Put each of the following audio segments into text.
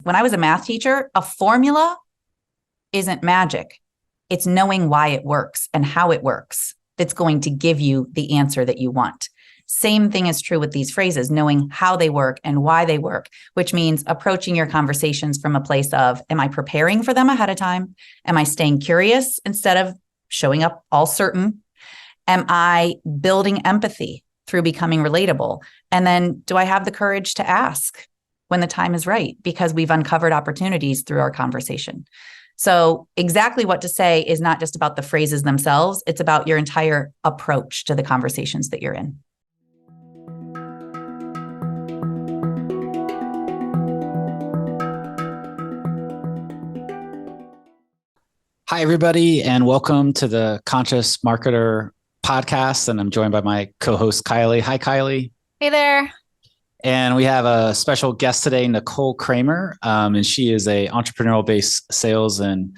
When I was a math teacher, a formula isn't magic. It's knowing why it works and how it works that's going to give you the answer that you want. Same thing is true with these phrases, knowing how they work and why they work, which means approaching your conversations from a place of, am I preparing for them ahead of time? Am I staying curious instead of showing up all certain? Am I building empathy through becoming relatable? And then do I have the courage to ask when the time is right? Because we've uncovered opportunities through our conversation. So exactly what to say is not just about the phrases themselves. It's about your entire approach to the conversations that you're in. Hi, everybody, and welcome to the Conscious Marketer podcast. And I'm joined by my co-host, Kylie. Hi, Kylie. Hey there. And we have a special guest today, Nicole Cramer, and she is a entrepreneurial-based sales and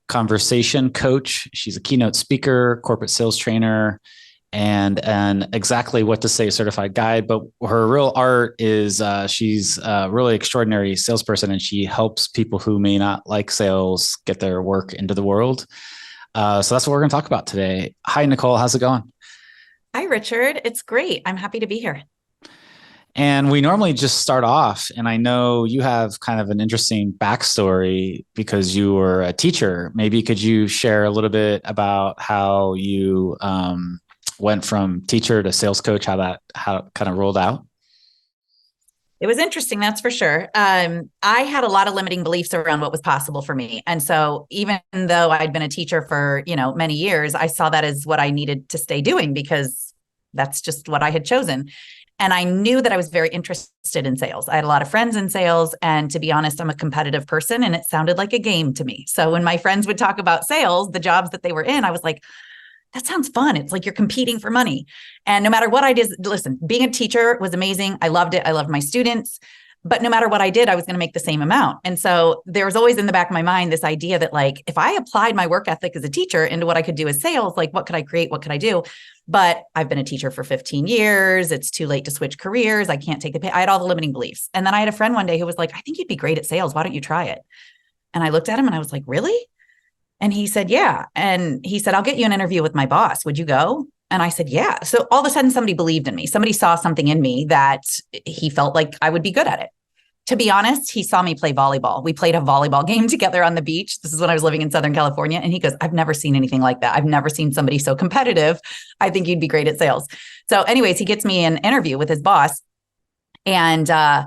conversation coach. She's a keynote speaker, corporate sales trainer, and an exactly what to say certified guide. But her real art is she's a really extraordinary salesperson, and she helps people who may not like sales get their work into the world. So that's what we're going to talk about today. Hi, Nicole. How's it going? Hi, Richard. It's great. I'm happy to be here. And we normally just start off, and I know you have kind of an interesting backstory because you were a teacher. Maybe could you share a little bit about how you went from teacher to sales coach, how it kind of rolled out? It was interesting, that's for sure. I had a lot of limiting beliefs around what was possible for me. And so even though I'd been a teacher for, many years, I saw that as what I needed to stay doing because that's just what I had chosen. And I knew that I was very interested in sales. I had a lot of friends in sales. And to be honest, I'm a competitive person and it sounded like a game to me. So when my friends would talk about sales, the jobs that they were in, I was like, that sounds fun. It's like you're competing for money. And no matter what I did, listen, being a teacher was amazing. I loved it. I loved my students. But no matter what I did, I was going to make the same amount. And so there was always in the back of my mind this idea that like, if I applied my work ethic as a teacher into what I could do as sales, like what could I create? What could I do? But I've been a teacher for 15 years. It's too late to switch careers. I can't take the pay. I had all the limiting beliefs. And then I had a friend one day who was like, I think you'd be great at sales. Why don't you try it? And I looked at him and I was like, really? And he said, yeah. And he said, I'll get you an interview with my boss. Would you go? And I said, yeah. So all of a sudden somebody believed in me. Somebody saw something in me that he felt like I would be good at it. To be honest, he saw me play volleyball. We played a volleyball game together on the beach. This is when I was living in Southern California. And he goes, I've never seen anything like that. I've never seen somebody so competitive. I think you'd be great at sales. So anyways, he gets me an interview with his boss. And, I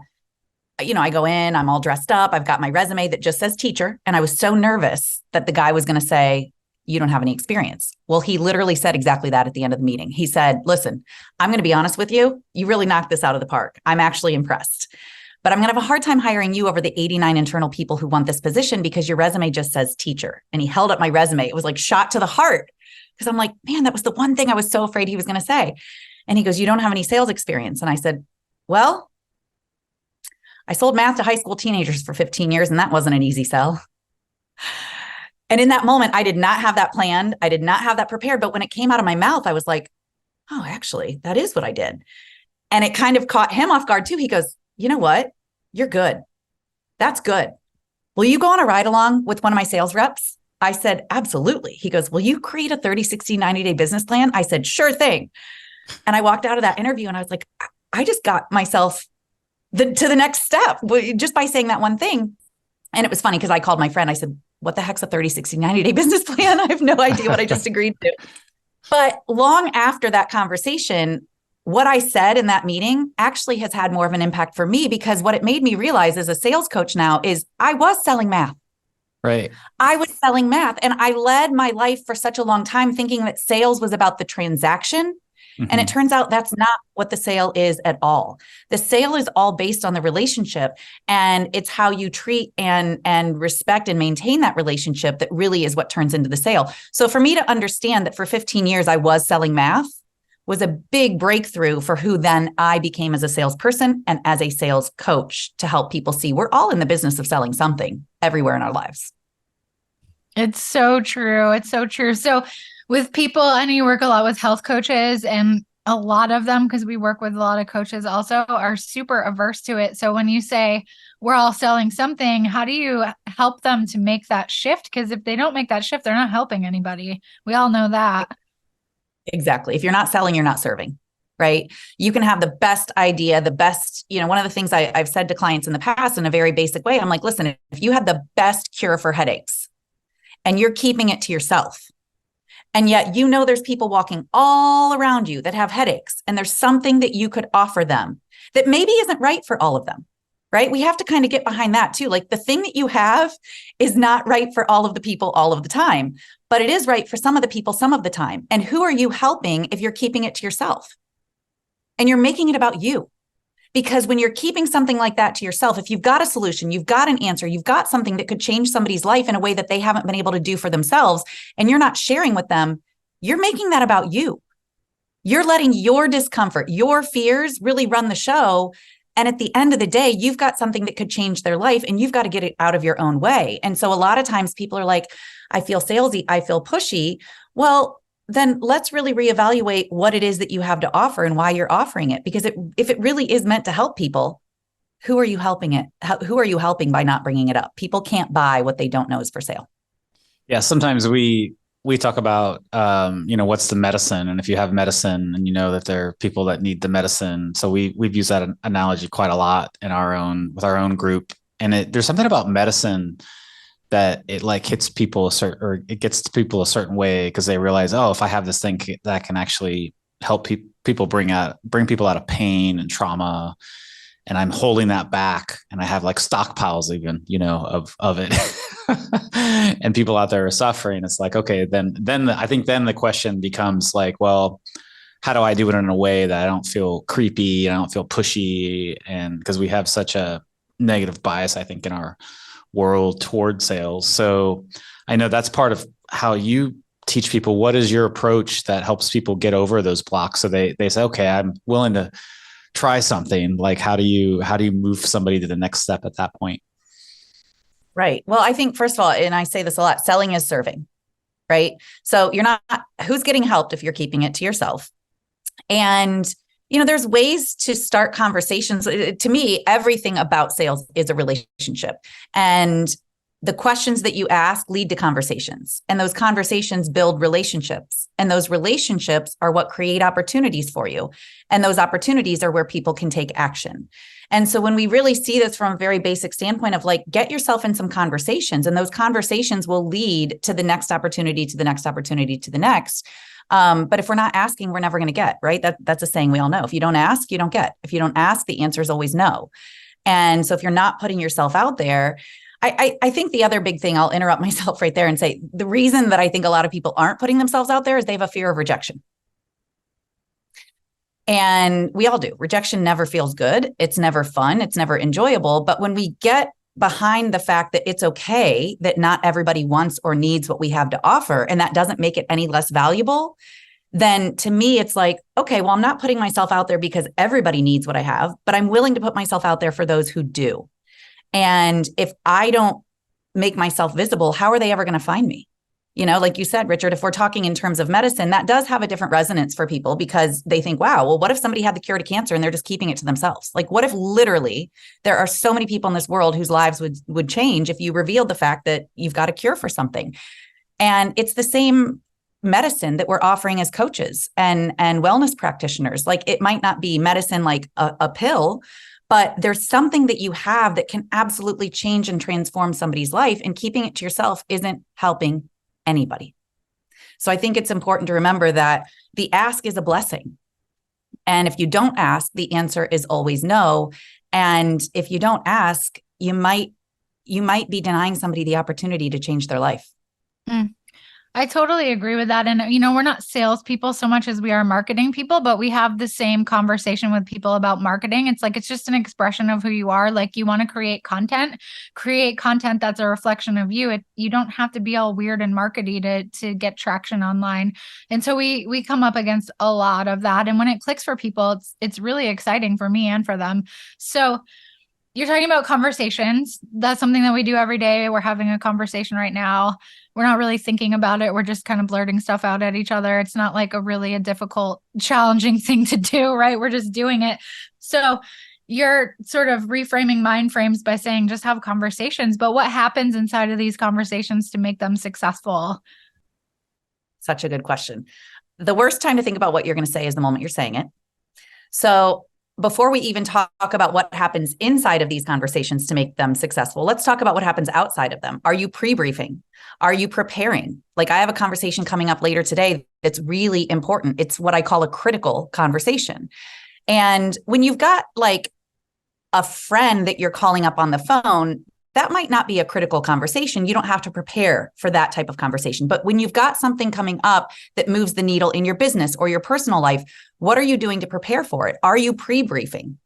go in, I'm all dressed up. I've got my resume that just says teacher. And I was so nervous that the guy was going to say, you don't have any experience. Well, he literally said exactly that at the end of the meeting. He said, listen, I'm going to be honest with you. You really knocked this out of the park. I'm actually impressed. But I'm going to have a hard time hiring you over the 89 internal people who want this position because your resume just says teacher. And he held up my resume. It was like shot to the heart because I'm like, man, that was the one thing I was so afraid he was going to say. And he goes, you don't have any sales experience. And I said, well, I sold math to high school teenagers for 15 years, and that wasn't an easy sell. And in that moment, I did not have that planned. I did not have that prepared. But when it came out of my mouth, I was like, oh, actually, that is what I did. And it kind of caught him off guard too. He goes, you know what? You're good. That's good. Will you go on a ride along with one of my sales reps? I said, absolutely. He goes, will you create a 30, 60, 90-day business plan? I said, sure thing. And I walked out of that interview and I was like, I just got myself to the next step just by saying that one thing. And it was funny because I called my friend. I said, what the heck's a 30, 60, 90-day business plan? I have no idea what I just agreed to. But long after that conversation, what I said in that meeting actually has had more of an impact for me because what it made me realize as a sales coach now is I was selling math. Right. I was selling math and I led my life for such a long time thinking that sales was about the transaction. Mm-hmm. And it turns out that's not what the sale is at all. The sale is all based on the relationship and it's how you treat and respect and maintain that relationship that really is what turns into the sale. So for me to understand that for 15 years I was selling math was a big breakthrough for who then I became as a salesperson and as a sales coach to help people see we're all in the business of selling something everywhere in our lives. It's so true. It's so true. So with people, I know you work a lot with health coaches and a lot of them, because we work with a lot of coaches also, are super averse to it. So when you say we're all selling something, how do you help them to make that shift? Because if they don't make that shift, they're not helping anybody. We all know that. Exactly. If you're not selling, you're not serving, right? You can have the best idea, the best, one of the things I've said to clients in the past in a very basic way, I'm like, listen, if you had the best cure for headaches and you're keeping it to yourself, and yet there's people walking all around you that have headaches, and there's something that you could offer them that maybe isn't right for all of them, right? We have to kind of get behind that too. Like, the thing that you have is not right for all of the people all of the time, but it is right for some of the people some of the time. And who are you helping if you're keeping it to yourself and you're making it about you? Because when you're keeping something like that to yourself, if you've got a solution, you've got an answer, you've got something that could change somebody's life in a way that they haven't been able to do for themselves, and you're not sharing with them, you're making that about you. You're letting your discomfort, your fears really run the show. And at the end of the day, you've got something that could change their life, and you've got to get it out of your own way. And so a lot of times people are like, I feel salesy, I feel pushy. Well, then let's really reevaluate what it is that you have to offer and why you're offering it. Because if it really is meant to help people, who are you helping it? Who are you helping by not bringing it up? People can't buy what they don't know is for sale. Yeah, sometimes we talk about, what's the medicine, and if you have medicine and you know that there are people that need the medicine. So we've used that analogy quite a lot with our own group. And there's something about medicine that it like hits people or it gets to people a certain way, because they realize, oh, if I have this thing that can actually help people bring people out of pain and trauma, and I'm holding that back, and I have like stockpiles even, of it, and people out there are suffering. It's like, okay, then I think then the question becomes like, well, how do I do it in a way that I don't feel creepy and I don't feel pushy? And because we have such a negative bias, I think, in our world toward sales. So I know that's part of how you teach people. What is your approach that helps people get over those blocks? So they say, okay, I'm willing to try something. Like, how do you move somebody to the next step at that point? Right. Well, I think, first of all, and I say this a lot, selling is serving, right? So who's getting helped if you're keeping it to yourself? And there's ways to start conversations. To me, everything about sales is a relationship. And the questions that you ask lead to conversations. And those conversations build relationships. And those relationships are what create opportunities for you. And those opportunities are where people can take action. And so when we really see this from a very basic standpoint of like, get yourself in some conversations, and those conversations will lead to the next opportunity, to the next opportunity, to the next. But if we're not asking, we're never going to get, right? That's a saying we all know. If you don't ask, you don't get. If you don't ask, the answer is always no. And so if you're not putting yourself out there, I think the other big thing, I'll interrupt myself right there and say, the reason that I think a lot of people aren't putting themselves out there is they have a fear of rejection. And we all do. Rejection never feels good. It's never fun. It's never enjoyable. But when we get behind the fact that it's okay that not everybody wants or needs what we have to offer, and that doesn't make it any less valuable, then to me, it's like, okay, well, I'm not putting myself out there because everybody needs what I have, but I'm willing to put myself out there for those who do. And if I don't make myself visible, how are they ever going to find me? Like you said, Richard, if we're talking in terms of medicine, that does have a different resonance for people, because they think, wow, well, what if somebody had the cure to cancer and they're just keeping it to themselves? Like, what if literally there are so many people in this world whose lives would change if you revealed the fact that you've got a cure for something? And it's the same medicine that we're offering as coaches and wellness practitioners. Like, it might not be medicine like a pill, but there's something that you have that can absolutely change and transform somebody's life, and keeping it to yourself isn't helping anybody. So I think it's important to remember that the ask is a blessing. And if you don't ask, the answer is always no. And if you don't ask, you might be denying somebody the opportunity to change their life. I totally agree with that. And, we're not salespeople so much as we are marketing people, but we have the same conversation with people about marketing. It's like, it's just an expression of who you are. Like, you want to create content that's a reflection of you. You don't have to be all weird and markety to get traction online. And so we come up against a lot of that. And when it clicks for people, it's really exciting for me and for them. So you're talking about conversations. That's something that we do every day. We're having a conversation right now. we're not really thinking about it. We're just kind of blurting stuff out at each other. It's not like a difficult, challenging thing to do, right? We're just doing it. So you're sort of reframing mind frames by saying just have conversations, but what happens inside of these conversations to make them successful? Such a good question. The worst time to think about what you're going to say is the moment you're saying it. So before we even talk about what happens inside of these conversations to make them successful, let's talk about what happens outside of them. Are you pre-briefing? Are you preparing? Like, I have a conversation coming up later today that's really important. It's what I call a critical conversation. And when you've got like a friend that you're calling up on the phone, that might not be a critical conversation. You don't have to prepare for that type of conversation. But when you've got something coming up that moves the needle in your business or your personal life, what are you doing to prepare for it? Are you pre-briefing?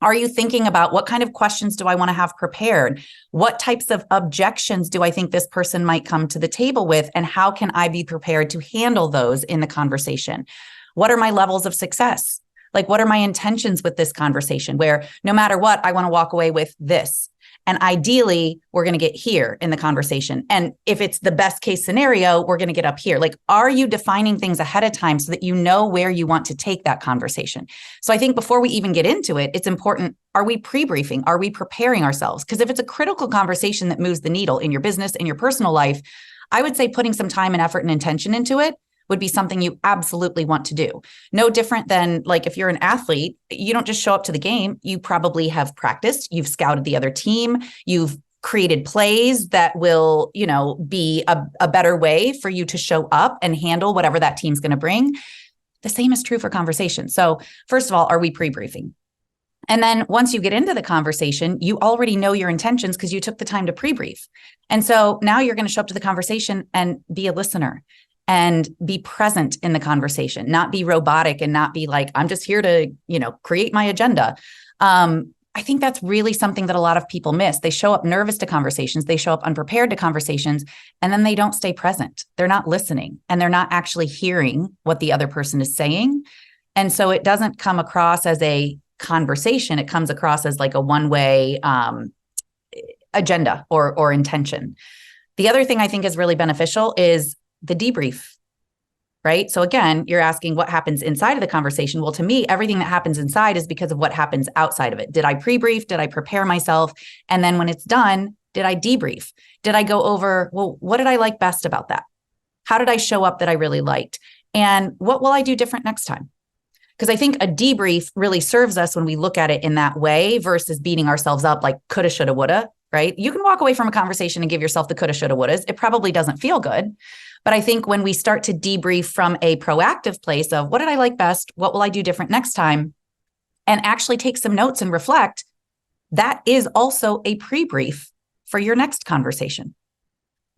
Are you thinking about what kind of questions do I want to have prepared? What types of objections do I think this person might come to the table with? And how can I be prepared to handle those in the conversation? What are my levels of success? Like, what are my intentions with this conversation, where no matter what, I want to walk away with this? And ideally, we're going to get here in the conversation. And if it's the best case scenario, we're going to get up here. Like, are you defining things ahead of time so that you know where you want to take that conversation? So I think before we even get into it, it's important. Are we pre-briefing? Are we preparing ourselves? Because if it's a critical conversation that moves the needle in your business, in your personal life, I would say putting some time and effort and intention into it would be something you absolutely want to do. No different than like if you're an athlete, you don't just show up to the game. You probably have practiced, you've scouted the other team, you've created plays that will, be a better way for you to show up and handle whatever that team's going to bring. The same is true for conversation. So first of all, are we pre-briefing? And then once you get into the conversation, you already know your intentions because you took the time to pre-brief. And so now you're going to show up to the conversation and be a listener and be present in the conversation, not be robotic and not be like, I'm just here to, create my agenda. I think that's really something that a lot of people miss. They show up nervous to conversations. They show up unprepared to conversations, and then they don't stay present. They're not listening, and they're not actually hearing what the other person is saying. And so it doesn't come across as a conversation. It comes across as like a one-way agenda or intention. The other thing I think is really beneficial is the debrief, right? So again, you're asking what happens inside of the conversation. Well, to me, everything that happens inside is because of what happens outside of it. Did I pre-brief? Did I prepare myself? And then when it's done, did I debrief? Did I go over, well, what did I like best about that? How did I show up that I really liked? And what will I do different next time? Because I think a debrief really serves us when we look at it in that way versus beating ourselves up like coulda, shoulda, woulda, right? You can walk away from a conversation and give yourself the coulda, shoulda, wouldas. It probably doesn't feel good. But I think when we start to debrief from a proactive place of what did I like best? What will I do different next time? And actually take some notes and reflect, that is also a pre-brief for your next conversation,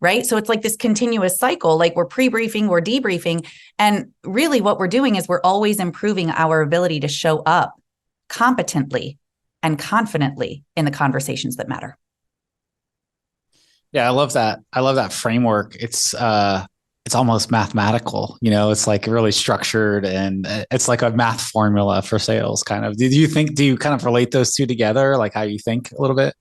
right? So it's like this continuous cycle, like we're pre-briefing, we're debriefing. And really what we're doing is we're always improving our ability to show up competently and confidently in the conversations that matter. Yeah, I love that. I love that framework. It's almost mathematical, it's like really structured, and it's like a math formula for sales kind of. Do you kind of relate those two together? Like how you think a little bit?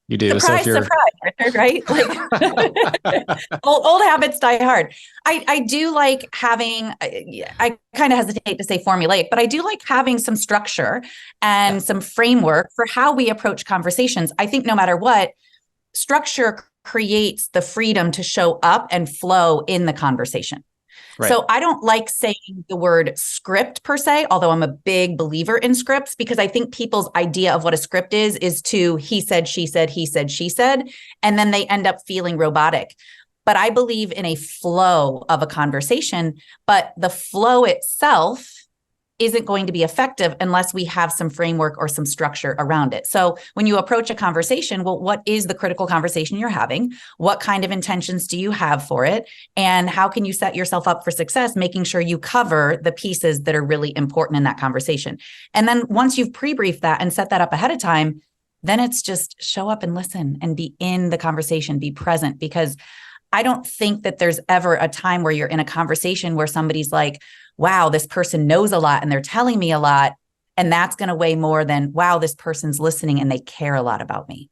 You do. Surprise, so surprise, right? Like old habits die hard. I do like having, I kind of hesitate to say formulaic, but I do like having some structure and some framework for how we approach conversations. I think no matter what, structure creates the freedom to show up and flow in the conversation. Right. So I don't like saying the word script per se, although I'm a big believer in scripts, because I think people's idea of what a script is to he said, she said, he said, she said, and then they end up feeling robotic. But I believe in a flow of a conversation, but the flow itself isn't going to be effective unless we have some framework or some structure around it. So when you approach a conversation, well, what is the critical conversation you're having? What kind of intentions do you have for it? And how can you set yourself up for success, making sure you cover the pieces that are really important in that conversation? And then once you've pre-briefed that and set that up ahead of time, then it's just show up and listen and be in the conversation, be present, because I don't think that there's ever a time where you're in a conversation where somebody's like, wow, this person knows a lot and they're telling me a lot. And that's going to weigh more than, wow, this person's listening and they care a lot about me.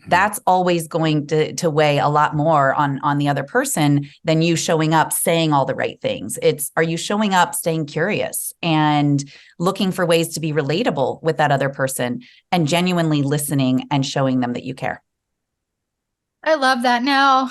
that's always going to weigh a lot more on the other person than you showing up, saying all the right things. Are you showing up, staying curious and looking for ways to be relatable with that other person and genuinely listening and showing them that you care? I love that. Now,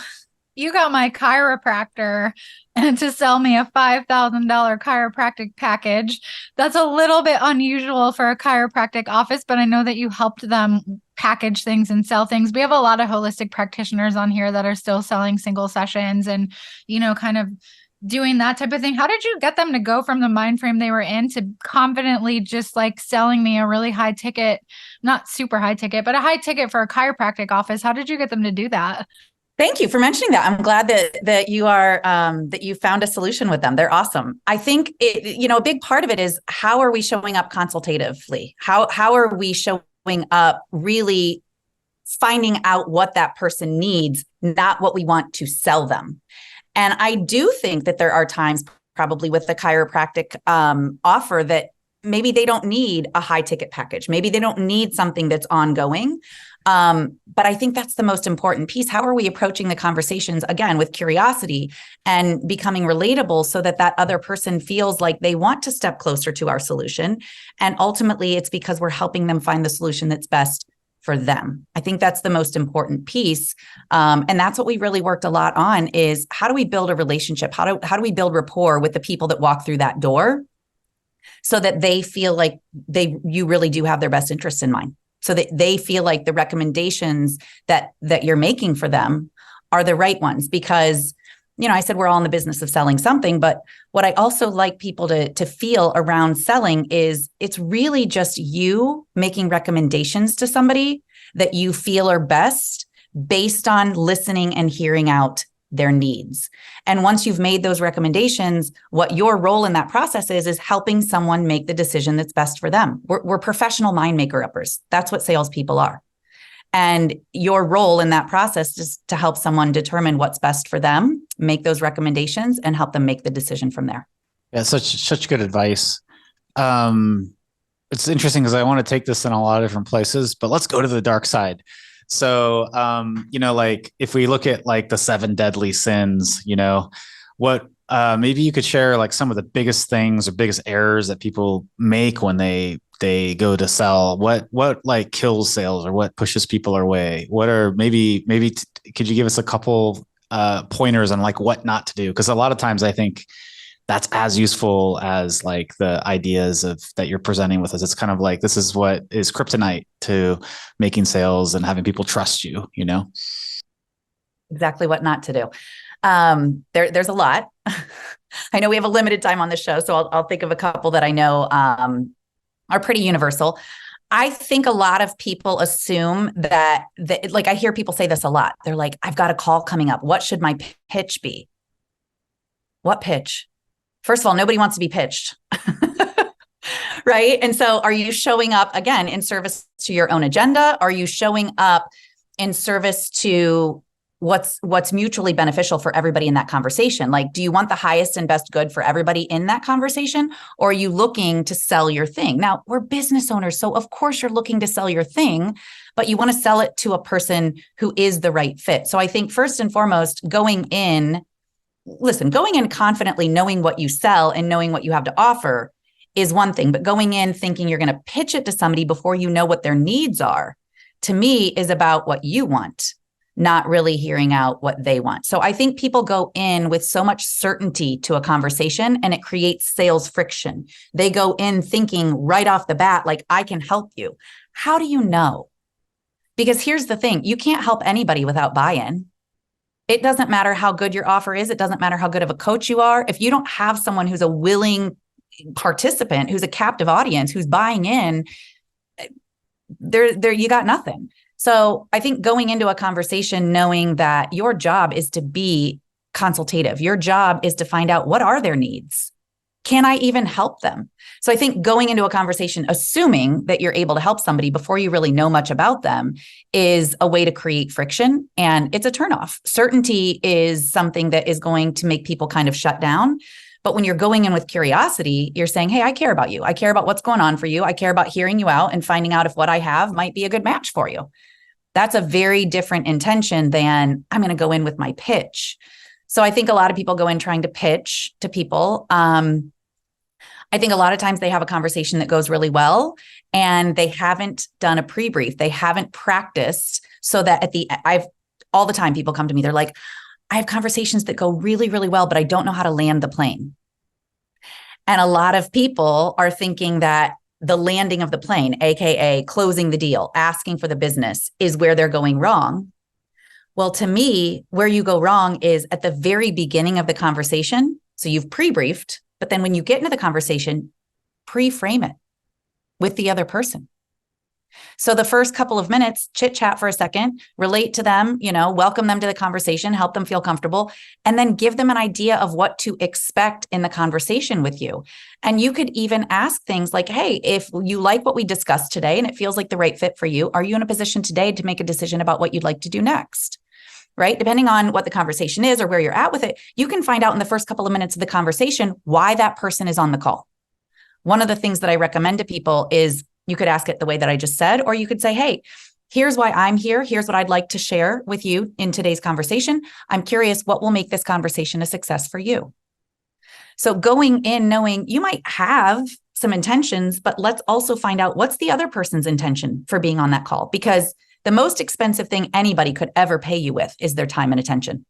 you got my chiropractor and to sell me a $5,000 chiropractic package. That's a little bit unusual for a chiropractic office, but I know that you helped them package things and sell things. We have a lot of holistic practitioners on here that are still selling single sessions and, kind of doing that type of thing. How did you get them to go from the mind frame they were in to confidently just like selling me a really high ticket, not super high ticket, but a high ticket for a chiropractic office? How did you get them to do that? Thank you for mentioning that. I'm glad that you are that you found a solution with them. They're awesome. I think a big part of it is how are we showing up consultatively? How are we showing up really finding out what that person needs, not what we want to sell them. And I do think that there are times probably with the chiropractic offer that maybe they don't need a high ticket package. Maybe they don't need something that's ongoing. But I think that's the most important piece. How are we approaching the conversations, again, with curiosity and becoming relatable so that other person feels like they want to step closer to our solution? And ultimately, it's because we're helping them find the solution that's best for them. I think that's the most important piece. And that's what we really worked a lot on is how do we build a relationship? How do we build rapport with the people that walk through that door so that they feel like you really do have their best interests in mind? So that they feel like the recommendations that you're making for them are the right ones. Because, I said we're all in the business of selling something, but what I also like people to feel around selling is it's really just you making recommendations to somebody that you feel are best based on listening and hearing out their needs. And once you've made those recommendations, what your role in that process is helping someone make the decision that's best for them. We're professional mind maker uppers. That's what salespeople are. And your role in that process is to help someone determine what's best for them, make those recommendations, and help them make the decision from there. Yeah, such good advice. It's interesting because I want to take this in a lot of different places, but let's go to the dark side. So, like if we look at like the 7 deadly sins, what maybe you could share like some of the biggest things or biggest errors that people make when they go to sell. What like kills sales or what pushes people away? What are maybe could you give us a couple pointers on like what not to do? Because a lot of times I think that's as useful as like the ideas that you're presenting with us. It's kind of like, this is what is kryptonite to making sales and having people trust you, Exactly what not to do. There's a lot. I know we have a limited time on the show, so I'll think of a couple that I know are pretty universal. I think a lot of people assume that like I hear people say this a lot. They're like, I've got a call coming up. What should my pitch be? What pitch? First of all, nobody wants to be pitched, right? And so are you showing up, again, in service to your own agenda? Are you showing up in service to what's mutually beneficial for everybody in that conversation? Like, do you want the highest and best good for everybody in that conversation? Or are you looking to sell your thing? Now, we're business owners, so of course you're looking to sell your thing, but you want to sell it to a person who is the right fit. So I think first and foremost, going in confidently, knowing what you sell and knowing what you have to offer is one thing, but going in thinking you're going to pitch it to somebody before you know what their needs are, to me, is about what you want, not really hearing out what they want. So I think people go in with so much certainty to a conversation and it creates sales friction. They go in thinking right off the bat, like, I can help you. How do you know? Because here's the thing, you can't help anybody without buy-in. It doesn't matter how good your offer is. It doesn't matter how good of a coach you are. If you don't have someone who's a willing participant, who's a captive audience, who's buying in, there you got nothing. So I think going into a conversation knowing that your job is to be consultative, your job is to find out what are their needs. Can I even help them? So I think going into a conversation, assuming that you're able to help somebody before you really know much about them is a way to create friction, and it's a turnoff. Certainty is something that is going to make people kind of shut down. But when you're going in with curiosity, you're saying, hey, I care about you. I care about what's going on for you. I care about hearing you out and finding out if what I have might be a good match for you. That's a very different intention than I'm going to go in with my pitch. So I think a lot of people go in trying to pitch to people. I think a lot of times they have a conversation that goes really well and they haven't done a pre-brief. They haven't practiced so that all the time people come to me, they're like, I have conversations that go really, really well, but I don't know how to land the plane. And a lot of people are thinking that the landing of the plane, AKA closing the deal, asking for the business, is where they're going wrong. Well, to me, where you go wrong is at the very beginning of the conversation. So you've pre-briefed, but then when you get into the conversation, pre-frame it with the other person. So the first couple of minutes, chit chat for a second, relate to them, welcome them to the conversation, help them feel comfortable, and then give them an idea of what to expect in the conversation with you. And you could even ask things like, hey, if you like what we discussed today and it feels like the right fit for you, are you in a position today to make a decision about what you'd like to do next? Right? Depending on what the conversation is or where you're at with it, you can find out in the first couple of minutes of the conversation why that person is on the call. One of the things that I recommend to people is you could ask it the way that I just said, or you could say, hey, here's why I'm here. Here's what I'd like to share with you in today's conversation. I'm curious what will make this conversation a success for you. So going in knowing you might have some intentions, but let's also find out what's the other person's intention for being on that call, because the most expensive thing anybody could ever pay you with is their time and attention.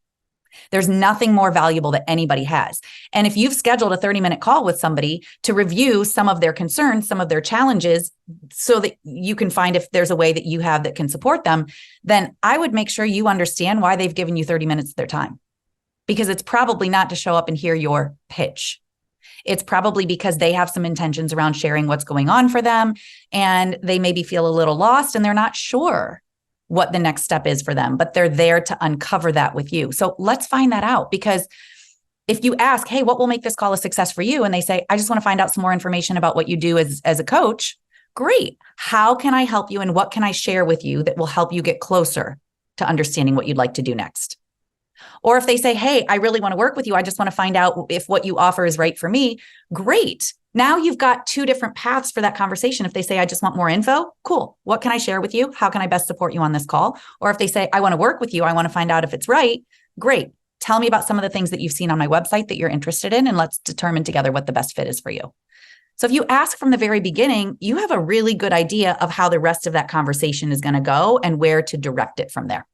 There's nothing more valuable that anybody has. And if you've scheduled a 30-minute call with somebody to review some of their concerns, some of their challenges, so that you can find if there's a way that you have that can support them, then I would make sure you understand why they've given you 30 minutes of their time. Because it's probably not to show up and hear your pitch. It's probably because they have some intentions around sharing what's going on for them, and they maybe feel a little lost and they're not sure what the next step is for them, but they're there to uncover that with you. So let's find that out, because if you ask, hey, what will make this call a success for you? And they say, I just want to find out some more information about what you do as a coach. Great. How can I help you? And what can I share with you that will help you get closer to understanding what you'd like to do next? Or if they say, hey, I really want to work with you, I just want to find out if what you offer is right for me. Great. Now you've got two different paths for that conversation. If they say, I just want more info, cool. What can I share with you? How can I best support you on this call? Or if they say, I want to work with you, I want to find out if it's right. Great. Tell me about some of the things that you've seen on my website that you're interested in, and let's determine together what the best fit is for you. So if you ask from the very beginning, you have a really good idea of how the rest of that conversation is going to go and where to direct it from there.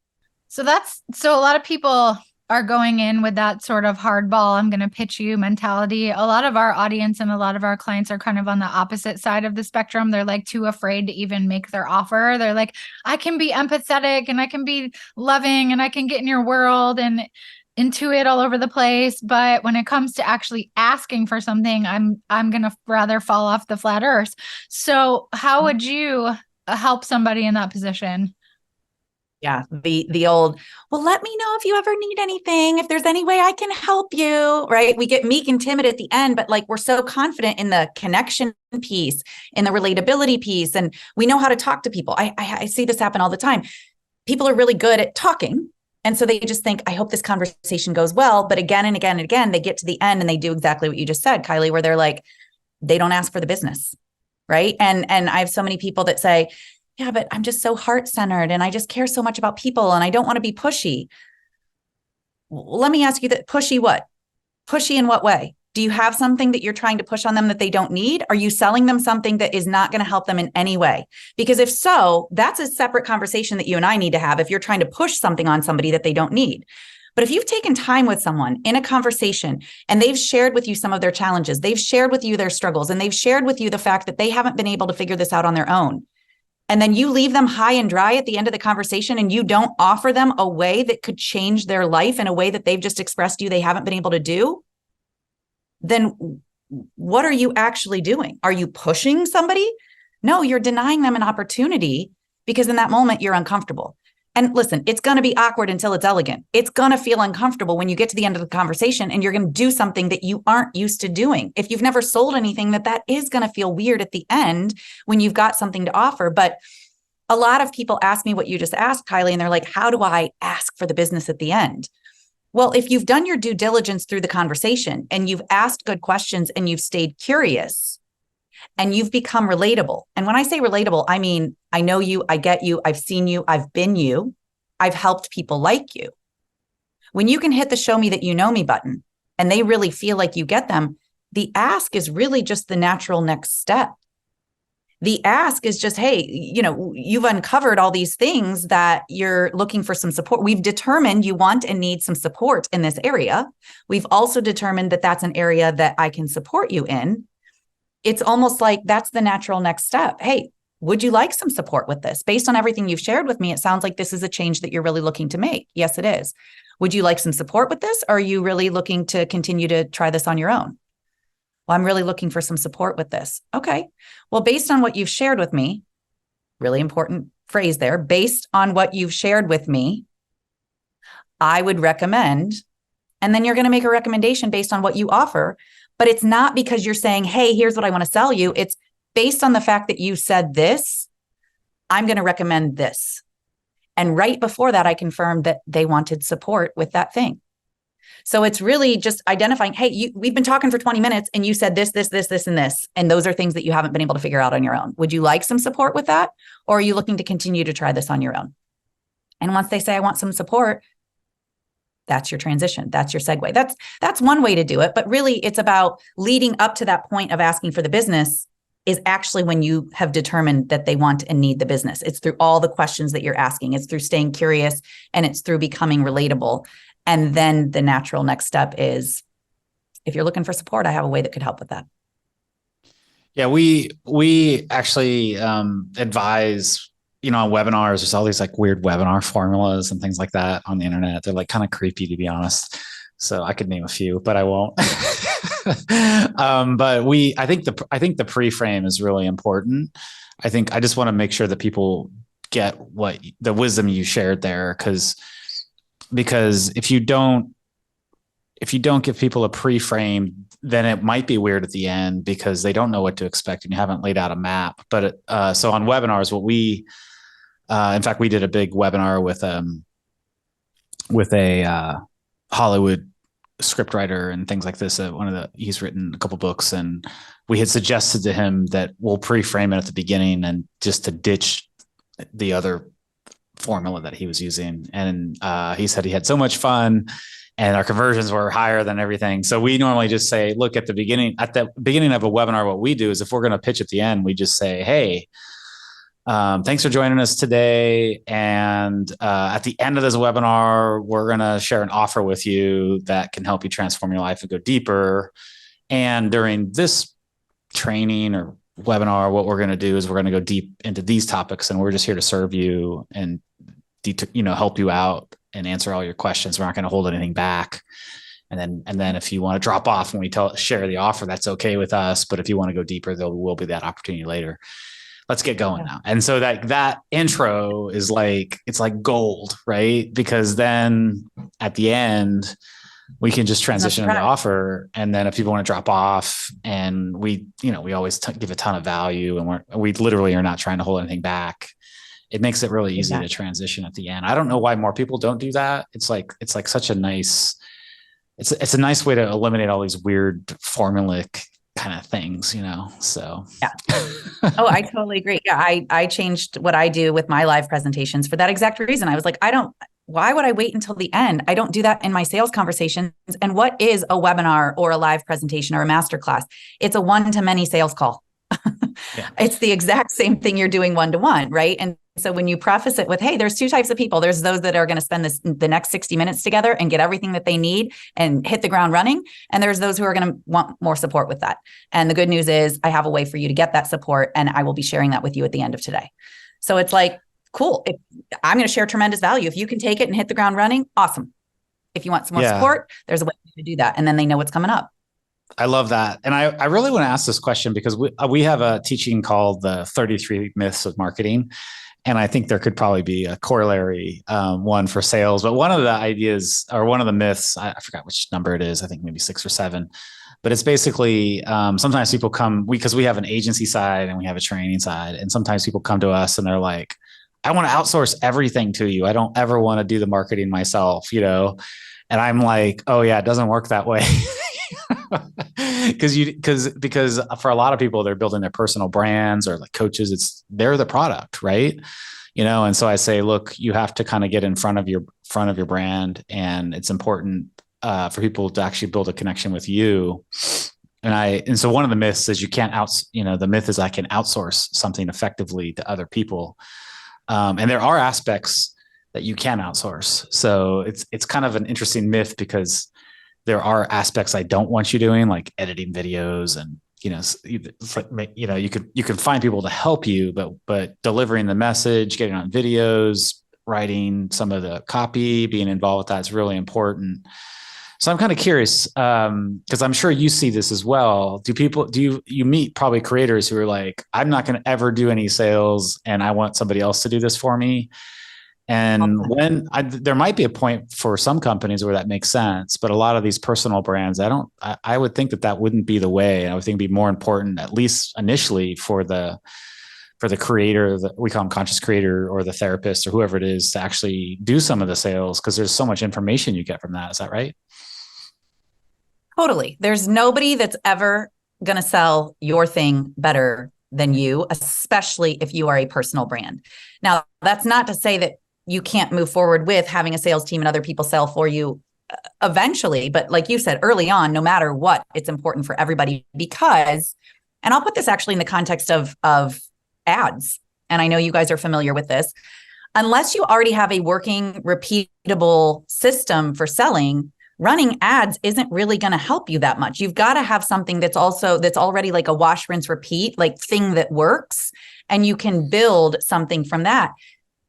So a lot of people are going in with that sort of hardball, I'm going to pitch you mentality. A lot of our audience and a lot of our clients are kind of on the opposite side of the spectrum. They're like too afraid to even make their offer. They're like, I can be empathetic and I can be loving and I can get in your world and intuit all over the place. But when it comes to actually asking for something, I'm going to rather fall off the flat earth. So how would you help somebody in that position? Yeah, the old, well, let me know if you ever need anything, if there's any way I can help you, right? We get meek and timid at the end, but like we're so confident in the connection piece, in the relatability piece, and we know how to talk to people. I see this happen all the time. People are really good at talking, and so they just think, I hope this conversation goes well. But again and again and again, they get to the end and they do exactly what you just said, Kylie, where they're like, they don't ask for the business, right? And I have so many people that say, yeah, but I'm just so heart-centered and I just care so much about people and I don't want to be pushy. Let me ask you that, pushy what? Pushy in what way? Do you have something that you're trying to push on them that they don't need? Are you selling them something that is not going to help them in any way? Because if so, that's a separate conversation that you and I need to have if you're trying to push something on somebody that they don't need. But if you've taken time with someone in a conversation and they've shared with you some of their challenges, they've shared with you their struggles, and they've shared with you the fact that they haven't been able to figure this out on their own, and then you leave them high and dry at the end of the conversation and you don't offer them a way that could change their life in a way that they've just expressed to you they haven't been able to do, then what are you actually doing? Are you pushing somebody? No, you're denying them an opportunity because in that moment you're uncomfortable. And listen, it's going to be awkward until it's elegant. It's going to feel uncomfortable when you get to the end of the conversation and you're going to do something that you aren't used to doing. If you've never sold anything, that is going to feel weird at the end when you've got something to offer. But a lot of people ask me what you just asked, Kylie, and they're like, how do I ask for the business at the end? Well, if you've done your due diligence through the conversation and you've asked good questions and you've stayed curious, and you've become relatable. And when I say relatable, I mean, I know you, I get you, I've seen you, I've been you, I've helped people like you. When you can hit the show me that you know me button and they really feel like you get them, the ask is really just the natural next step. The ask is just, hey, you've uncovered all these things that you're looking for some support. We've determined you want and need some support in this area. We've also determined that that's an area that I can support you in. It's almost like that's the natural next step. Hey, would you like some support with this? Based on everything you've shared with me, it sounds like this is a change that you're really looking to make. Yes, it is. Would you like some support with this? Or are you really looking to continue to try this on your own? Well, I'm really looking for some support with this. Okay. Well, based on what you've shared with me, really important phrase there, based on what you've shared with me, I would recommend, and then you're going to make a recommendation based on what you offer, but it's not because you're saying, hey, here's what I want to sell you. It's based on the fact that you said this, I'm going to recommend this. And right before that, I confirmed that they wanted support with that thing. So it's really just identifying, hey, we've been talking for 20 minutes and you said this, this, this, this, and this. And those are things that you haven't been able to figure out on your own. Would you like some support with that? Or are you looking to continue to try this on your own? And once they say, I want some support, that's your transition. That's your segue. That's one way to do it. But really, it's about leading up to that point of asking for the business is actually when you have determined that they want and need the business. It's through all the questions that you're asking. It's through staying curious and it's through becoming relatable. And then the natural next step is, if you're looking for support, I have a way that could help with that. Yeah, we actually advise, on webinars. There's all these like weird webinar formulas and things like that on the internet. They're like kind of creepy, to be honest. So I could name a few, but I won't. But I think the pre-frame is really important. I just want to make sure that people get what the wisdom you shared there, because if you don't give people a pre-frame, then it might be weird at the end because they don't know what to expect and you haven't laid out a map. But so on webinars, in fact, we did a big webinar with a Hollywood scriptwriter and things like this. He's written a couple books, and we had suggested to him that we'll pre-frame it at the beginning and just to ditch the other formula that he was using. And he said he had so much fun and our conversions were higher than everything. So we normally just say, look, at the beginning of a webinar, what we do is if we're going to pitch at the end, we just say, hey, thanks for joining us today. And at the end of this webinar, we're going to share an offer with you that can help you transform your life and go deeper. And during this training or webinar, what we're going to do is we're going to go deep into these topics, and we're just here to serve you and help you out and answer all your questions. We're not going to hold anything back. And then if you want to drop off when we share the offer, that's okay with us. But if you want to go deeper, there will be that opportunity later. Let's get going now. And so that intro is it's like gold, right? Because then at the end, we can just transition to the offer. And then if people want to drop off, and we always give a ton of value, and we literally are not trying to hold anything back. It makes it really easy to transition at the end. I don't know why more people don't do that. It's like such a nice, it's a nice way to eliminate all these weird formulaic kind of things, so. Yeah. Oh, I totally agree. Yeah. I changed what I do with my live presentations for that exact reason. I was like, why would I wait until the end? I don't do that in my sales conversations. And what is a webinar or a live presentation or a masterclass? It's a one-to-many sales call. Yeah. It's the exact same thing you're doing one-to-one, right? And so when you preface it with, hey, there's two types of people. There's those that are going to spend the next 60 minutes together and get everything that they need and hit the ground running. And there's those who are going to want more support with that. And the good news is I have a way for you to get that support, and I will be sharing that with you at the end of today. So it's like, cool. I'm going to share tremendous value. If you can take it and hit the ground running, awesome. If you want some more support, there's a way to do that. And then they know what's coming up. I love that. And I really want to ask this question because we have a teaching called the 33 Myths of Marketing. And I think there could probably be a corollary one for sales. But one of the ideas, or one of the myths, I forgot which number it is. I think maybe 6 or 7. But it's basically sometimes people come, because we have an agency side and we have a training side. And sometimes people come to us and they're like, I want to outsource everything to you. I don't ever want to do the marketing myself, And I'm like, oh yeah, it doesn't work that way. because for a lot of people, they're building their personal brands or like coaches, they're the product, right? And so I say, look, you have to kind of get in front of your brand, and it's important for people to actually build a connection with you. And so one of the myths is the myth is I can outsource something effectively to other people. And there are aspects that you can outsource. So it's kind of an interesting myth, because there are aspects I don't want you doing, like editing videos, and it's like, you can find people to help you, but delivering the message, getting on videos, writing some of the copy, being involved with that is really important. So I'm kind of curious, because I'm sure you see this as well. Do you meet probably creators who are like, I'm not going to ever do any sales, and I want somebody else to do this for me? And there might be a point for some companies where that makes sense, but a lot of these personal brands, I would think that wouldn't be the way. I would think it'd be more important, at least initially, for the creator, we call them conscious creator, or the therapist, or whoever it is, to actually do some of the sales, because there's so much information you get from that. Is that right? Totally. There's nobody that's ever going to sell your thing better than you, especially if you are a personal brand. Now, that's not to say that you can't move forward with having a sales team and other people sell for you eventually. But like you said early on, no matter what, it's important for everybody, because, and I'll put this actually in the context of ads, and I know you guys are familiar with this, unless you already have a working, repeatable system for selling, running ads isn't really going to help you that much. You've got to have something that's already like a wash, rinse, repeat, like thing that works, and you can build something from that.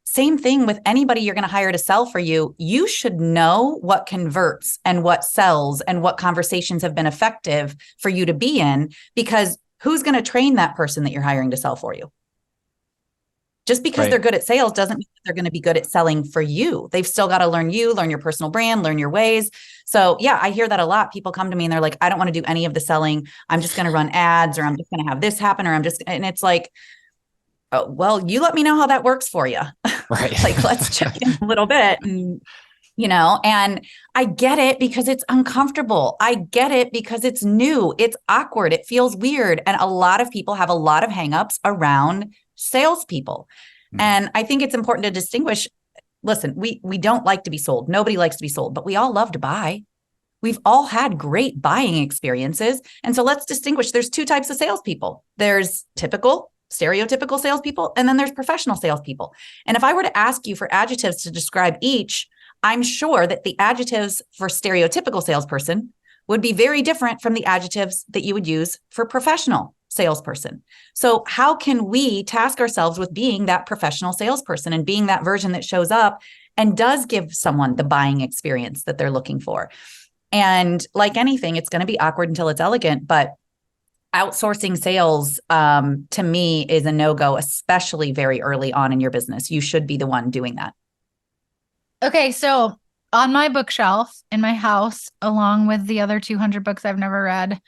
Same thing with anybody you're going to hire to sell for you. You should know what converts and what sells and what conversations have been effective for you to be in, because who's going to train that person that you're hiring to sell for you? Just because they're good at sales doesn't mean they're going to be good at selling for you. They've still got to learn your personal brand, learn your ways. So yeah, I hear that a lot. People come to me and they're like, I don't want to do any of the selling. I'm just going to run ads, or I'm just going to have this happen, and it's like, oh, well, you let me know how that works for you. Right. Like, let's check in a little bit. And I get it because it's uncomfortable. I get it because it's new. It's awkward. It feels weird. And a lot of people have a lot of hangups around salespeople. And I think it's important to distinguish. Listen, we don't like to be sold. Nobody likes to be sold, but we all love to buy. We've all had great buying experiences. And so let's distinguish. There's two types of salespeople. There's stereotypical salespeople, and then there's professional salespeople. And if I were to ask you for adjectives to describe each, I'm sure that the adjectives for stereotypical salesperson would be very different from the adjectives that you would use for professional salesperson. So how can we task ourselves with being that professional salesperson and being that version that shows up and does give someone the buying experience that they're looking for? And like anything, it's going to be awkward until it's elegant, but outsourcing sales, to me, is a no-go, especially very early on in your business. You should be the one doing that. Okay, so on my bookshelf in my house, along with the other 200 books I've never read,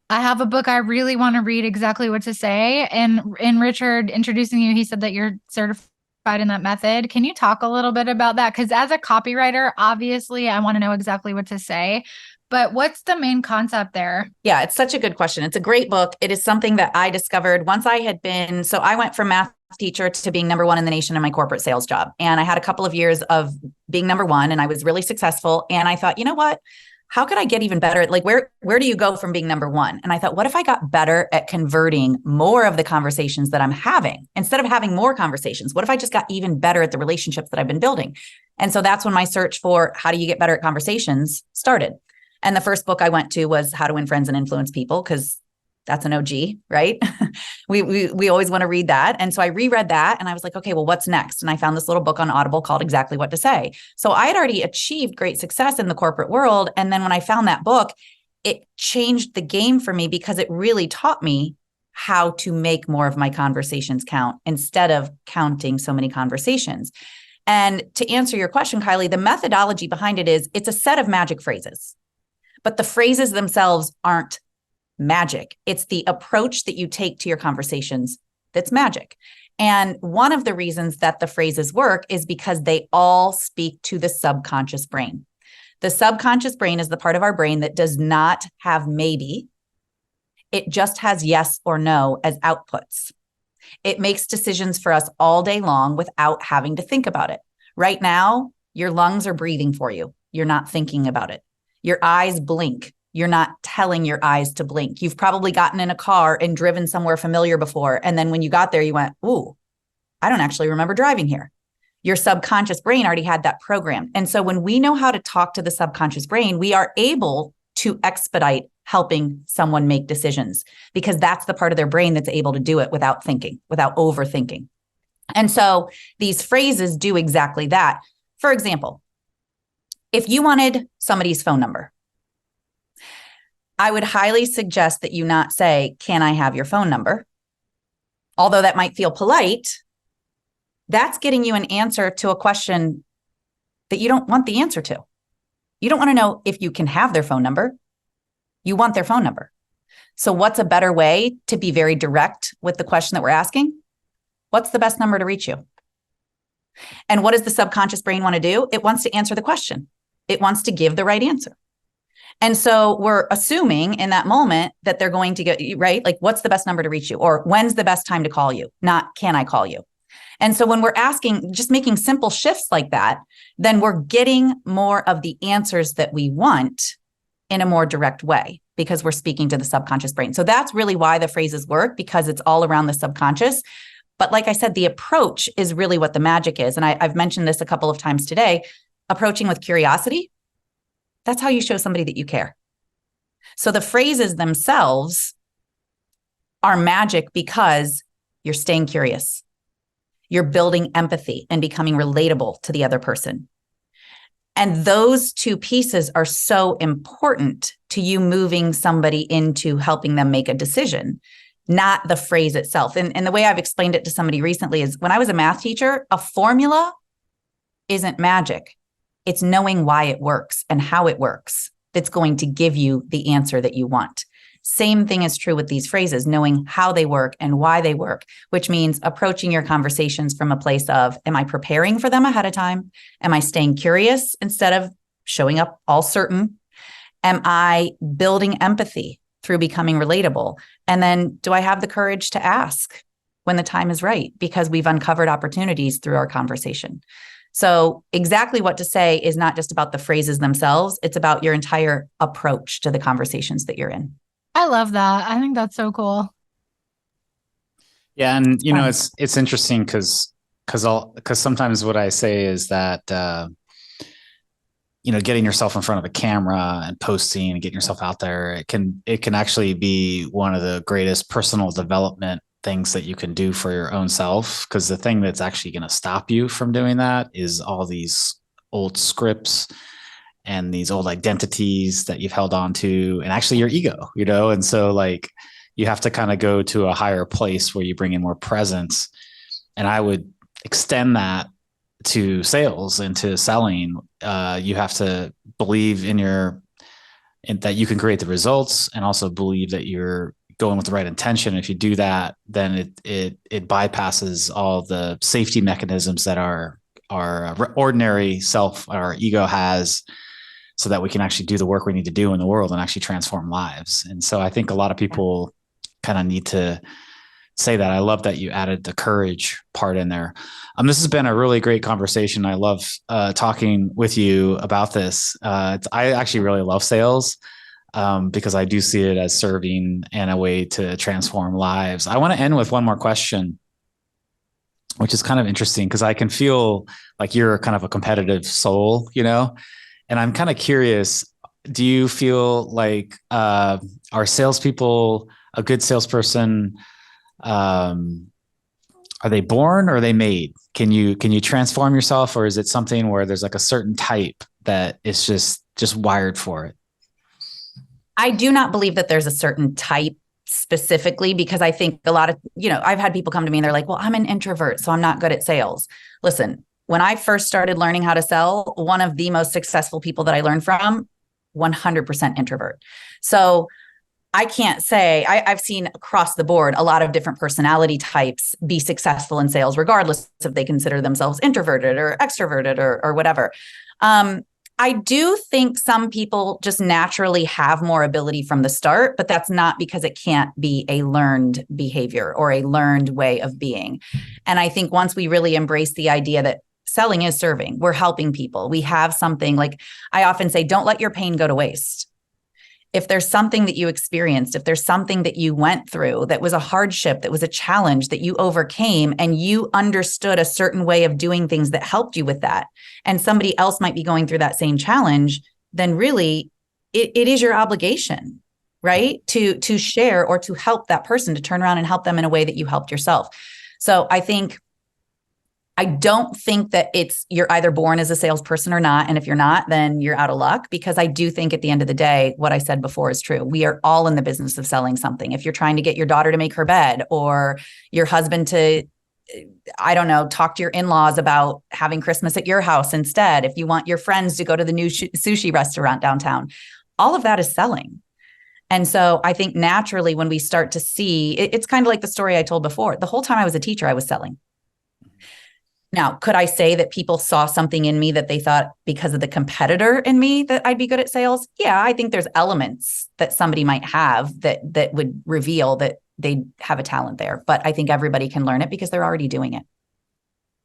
I have a book I really want to read, Exactly What to Say. And in Richard introducing you, he said that you're certified in that method. Can you talk a little bit about that? Because as a copywriter, obviously, I want to know exactly what to say. But what's the main concept there? Yeah, it's such a good question. It's a great book. It is something that I discovered once I went from math teacher to being number one in the nation in my corporate sales job. And I had a couple of years of being number one, and I was really successful. And I thought, you know what? How could I get even better? Like, where do you go from being number one? And I thought, what if I got better at converting more of the conversations that I'm having instead of having more conversations? What if I just got even better at the relationships that I've been building? And so that's when my search for how do you get better at conversations started. And the first book I went to was How to Win Friends and Influence People, because that's an OG, right? we always want to read that. And so I reread that and I was like, okay, well, what's next? And I found this little book on Audible called Exactly What to Say. So I had already achieved great success in the corporate world. And then when I found that book, it changed the game for me, because it really taught me how to make more of my conversations count instead of counting so many conversations. And to answer your question, Kylie, the methodology behind it is it's a set of magic phrases, but the phrases themselves aren't magic. It's the approach that you take to your conversations that's magic. And one of the reasons that the phrases work is because they all speak to the subconscious brain. The subconscious brain is the part of our brain that does not have maybe. It just has yes or no as outputs. It makes decisions for us all day long without having to think about it. Right now, your lungs are breathing for you. You're not thinking about it. Your eyes blink. You're not telling your eyes to blink. You've probably gotten in a car and driven somewhere familiar before. And then when you got there, you went, ooh, I don't actually remember driving here. Your subconscious brain already had that programmed. And so when we know how to talk to the subconscious brain, we are able to expedite helping someone make decisions, because that's the part of their brain that's able to do it without thinking, without overthinking. And so these phrases do exactly that. For example, if you wanted somebody's phone number, I would highly suggest that you not say, can I have your phone number? Although that might feel polite, that's getting you an answer to a question that you don't want the answer to. You don't want to know if you can have their phone number. You want their phone number. So what's a better way to be very direct with the question that we're asking? What's the best number to reach you? And what does the subconscious brain want to do? It wants to answer the question. It wants to give the right answer. And so we're assuming in that moment that they're going to get, right? Like, what's the best number to reach you? Or when's the best time to call you? Not, can I call you? And so when we're asking, just making simple shifts like that, then we're getting more of the answers that we want in a more direct way, because we're speaking to the subconscious brain. So that's really why the phrases work, because it's all around the subconscious. But like I said, the approach is really what the magic is. And I've mentioned this a couple of times today, approaching with curiosity. That's how you show somebody that you care. So the phrases themselves are magic because you're staying curious. You're building empathy and becoming relatable to the other person. And those two pieces are so important to you moving somebody into helping them make a decision, not the phrase itself. And the way I've explained it to somebody recently is, when I was a math teacher, a formula isn't magic. It's knowing why it works and how it works that's going to give you the answer that you want. Same thing is true with these phrases, knowing how they work and why they work, which means approaching your conversations from a place of, am I preparing for them ahead of time? Am I staying curious instead of showing up all certain? Am I building empathy through becoming relatable? And then, do I have the courage to ask when the time is right? Because we've uncovered opportunities through our conversation. So exactly what to say is not just about the phrases themselves. It's about your entire approach to the conversations that you're in. I love that. I think that's so cool. Yeah. And, it's interesting because sometimes what I say is that, getting yourself in front of a camera and posting and getting yourself out there, it can actually be one of the greatest personal development things that you can do for your own self. Because the thing that's actually going to stop you from doing that is all these old scripts and these old identities that you've held on to, and actually your ego, and so like you have to kind of go to a higher place where you bring in more presence. And I would extend that to sales and to selling. You have to believe in that you can create the results, and also believe that you're going with the right intention. If you do that, then it bypasses all the safety mechanisms that our ordinary self, our ego has, so that we can actually do the work we need to do in the world and actually transform lives. And so I think a lot of people kind of need to say that. I love that you added the courage part in there. This has been a really great conversation. I love talking with you about this. I actually really love sales because I do see it as serving and a way to transform lives. I want to end with one more question, which is kind of interesting because I can feel like you're kind of a competitive soul, and I'm kind of curious, do you feel like are salespeople a good salesperson? Are they born or are they made? Can you transform yourself, or is it something where there's like a certain type that is just wired for it? I do not believe that there's a certain type specifically, because I think a lot of, I've had people come to me and they're like, well, I'm an introvert, so I'm not good at sales. Listen, when I first started learning how to sell, one of the most successful people that I learned from, 100% introvert. So I can't say, I've seen across the board a lot of different personality types be successful in sales, regardless if they consider themselves introverted or extroverted or whatever. I do think some people just naturally have more ability from the start, but that's not because it can't be a learned behavior or a learned way of being. And I think once we really embrace the idea that selling is serving, we're helping people. We have something, like I often say, don't let your pain go to waste. If there's something that you experienced, if there's something that you went through that was a hardship, that was a challenge that you overcame, and you understood a certain way of doing things that helped you with that, and somebody else might be going through that same challenge, then really it is your obligation, right? To share or to help that person, to turn around and help them in a way that you helped yourself. So I don't think that you're either born as a salesperson or not. And if you're not, then you're out of luck, because I do think at the end of the day, what I said before is true. We are all in the business of selling something. If you're trying to get your daughter to make her bed, or your husband to, I don't know, talk to your in-laws about having Christmas at your house instead, if you want your friends to go to the new sushi restaurant downtown, all of that is selling. And so I think naturally when we start to see, it's kind of like the story I told before. The whole time I was a teacher, I was selling. Now, could I say that people saw something in me that they thought, because of the competitor in me, that I'd be good at sales? Yeah, I think there's elements that somebody might have that would reveal that they have a talent there. But I think everybody can learn it because they're already doing it.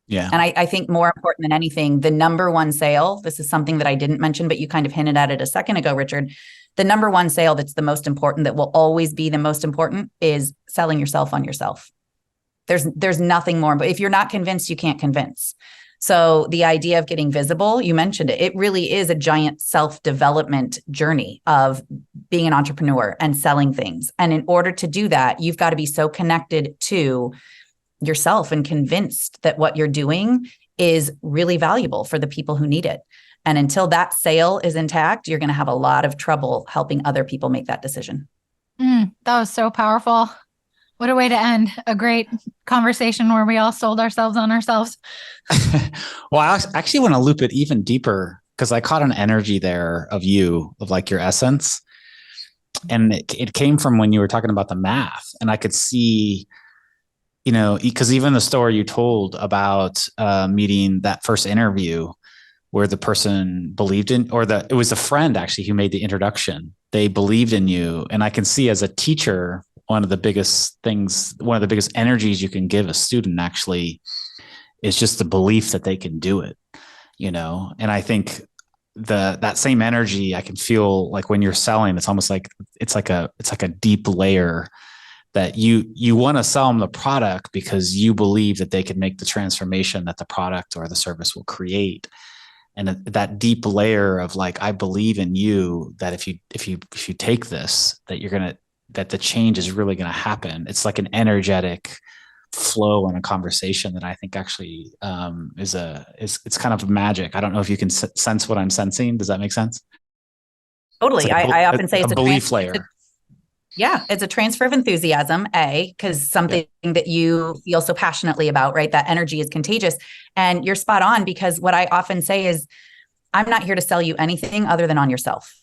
Yeah. And I think more important than anything, the number one sale, this is something that I didn't mention, but you kind of hinted at it a second ago, Richard. The number one sale that's the most important, that will always be the most important, is selling yourself on yourself. There's nothing more, but if you're not convinced, you can't convince. So the idea of getting visible, you mentioned it, it really is a giant self-development journey of being an entrepreneur and selling things. And in order to do that, you've got to be so connected to yourself and convinced that what you're doing is really valuable for the people who need it. And until that sale is intact, you're going to have a lot of trouble helping other people make that decision. That was so powerful. What a way to end a great conversation where we all sold ourselves on ourselves. Well, I actually want to loop it even deeper, because I caught an energy there of you, of like your essence. And it came from when you were talking about the math, and I could see, because even the story you told about meeting that first interview where the person believed in, it was a friend actually who made the introduction. They believed in you. And I can see as a teacher, one of the biggest energies you can give a student actually is just the belief that they can do it, And I think that same energy I can feel, like when you're selling, it's almost like it's like a deep layer that you want to sell them the product because you believe that they can make the transformation that the product or the service will create. And that deep layer of like, I believe in you, that if you take this, that the change is really going to happen. It's like an energetic flow in a conversation that I think actually it's kind of magic. I don't know if you can sense what I'm sensing. Does that make sense? Totally. I often say it's a belief layer. It's a transfer of enthusiasm, because something that you feel so passionately about, right? That energy is contagious. And you're spot on, because what I often say is, I'm not here to sell you anything other than on yourself.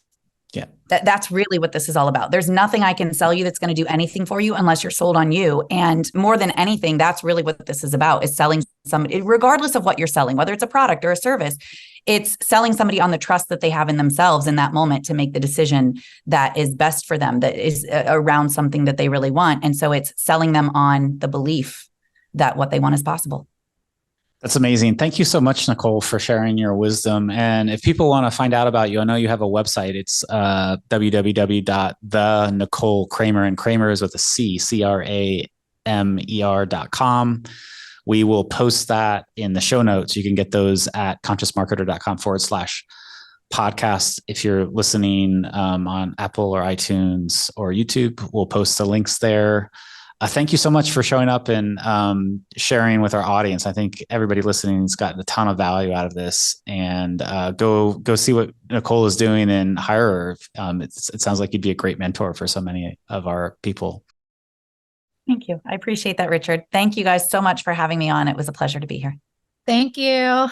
Yeah. That's really what this is all about. There's nothing I can sell you that's going to do anything for you unless you're sold on you. And more than anything, that's really what this is about, is selling somebody, regardless of what you're selling, whether it's a product or a service. It's selling somebody on the trust that they have in themselves in that moment to make the decision that is best for them, that is around something that they really want. And so it's selling them on the belief that what they want is possible. That's amazing. Thank you so much, Nicole, for sharing your wisdom. And if people want to find out about you, I know you have a website. It's www.thenicolecramer, and Cramer is with a C, CRAMER.com. We will post that in the show notes. You can get those at consciousmarketer.com/podcast. If you're listening on Apple or iTunes or YouTube, we'll post the links there. Thank you so much for showing up and sharing with our audience. I think everybody listening has gotten a ton of value out of this. And go see what Nicole is doing and hire her. It sounds like you'd be a great mentor for so many of our people. Thank you. I appreciate that, Richard. Thank you guys so much for having me on. It was a pleasure to be here. Thank you.